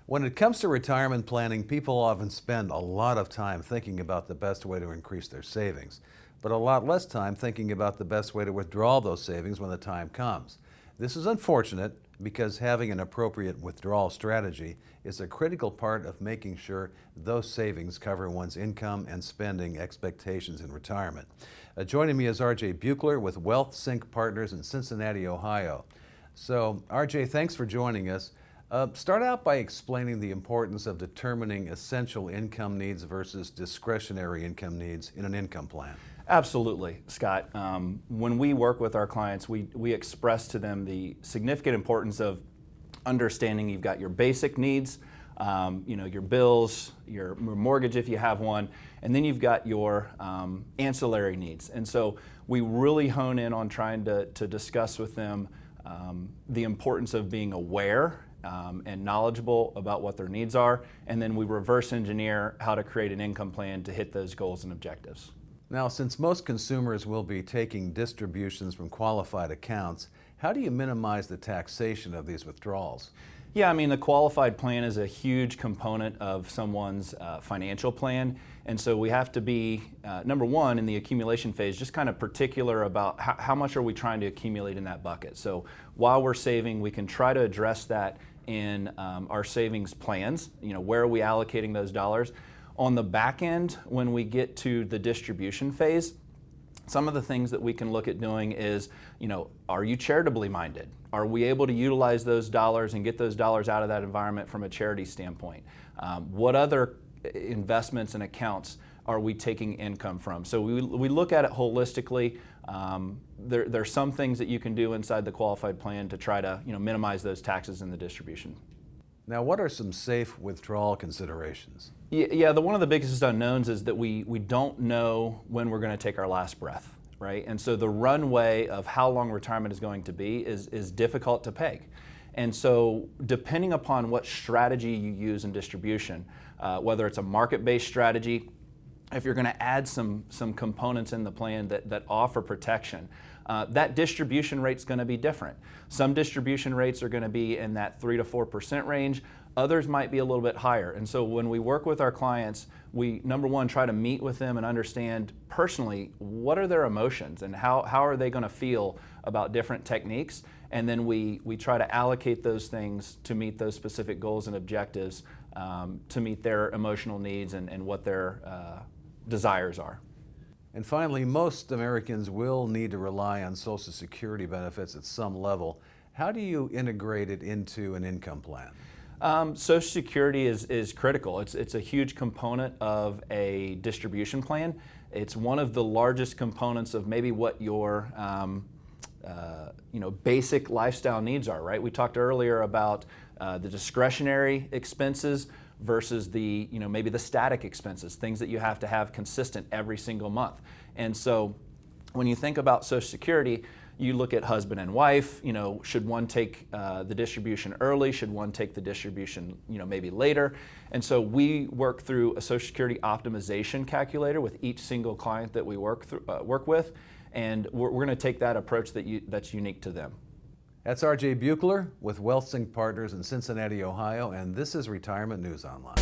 When it comes to retirement planning, people often spend a lot of time thinking about the best way to increase their savings, but a lot less time thinking about the best way to withdraw those savings when the time comes. This is unfortunate because having an appropriate withdrawal strategy is a critical part of making sure those savings cover one's income and spending expectations in retirement. Joining me is RJ Beucler with WealthSync Partners in Cincinnati, Ohio. So, RJ, thanks for joining us. Start out by explaining the importance of determining essential income needs versus discretionary income needs in an income plan. Absolutely, Scott. When we work with our clients, we express to them the significant importance of understanding you've got your basic needs, your bills, your mortgage if you have one, and then you've got your ancillary needs. And so we really hone in on trying to discuss with them the importance of being aware and knowledgeable about what their needs are, and then we reverse engineer how to create an income plan to hit those goals and objectives. Now, since most consumers will be taking distributions from qualified accounts, how do you minimize the taxation of these withdrawals? Yeah, I mean, the qualified plan is a huge component of someone's financial plan, and so we have to be, number one, in the accumulation phase, just kind of particular about how much are we trying to accumulate in that bucket. So while we're saving, we can try to address that in our savings plans. Where are we allocating those dollars? On the back end, when we get to the distribution phase, some of the things that we can look at doing is, are you charitably minded? Are we able to utilize those dollars and get those dollars out of that environment from a charity standpoint? What other investments and accounts are we taking income from? So we look at it holistically. There's some things that you can do inside the qualified plan to try to minimize those taxes in the distribution. Now, what are some safe withdrawal considerations? Yeah, one of the biggest unknowns is that we don't know when we're going to take our last breath, right? And so the runway of how long retirement is going to be is difficult to peg. And so depending upon what strategy you use in distribution, whether it's a market-based strategy, if you're going to add some components in the plan that offer protection, that distribution rate's going to be different. Some distribution rates are going to be in that 3 to 4% range. Others might be a little bit higher. And so when we work with our clients, we, number one, try to meet with them and understand personally what are their emotions and how are they going to feel about different techniques. And then we try to allocate those things to meet those specific goals and objectives, to meet their emotional needs and what their desires are. And finally, most Americans will need to rely on Social Security benefits at some level. How do you integrate it into an income plan? Social Security is critical. It's a huge component of a distribution plan. It's one of the largest components of maybe what your basic lifestyle needs are, right? We talked earlier about the discretionary expenses versus the, maybe the static expenses, things that you have to have consistent every single month. And so when you think about Social Security, you look at husband and wife, should one take the distribution early? Should one take the distribution, maybe later? And so we work through a Social Security optimization calculator with each single client that we work with, and we're going to take that approach that's unique to them. That's RJ Beucler with WealthSync Partners in Cincinnati, Ohio, and this is Retirement News Online.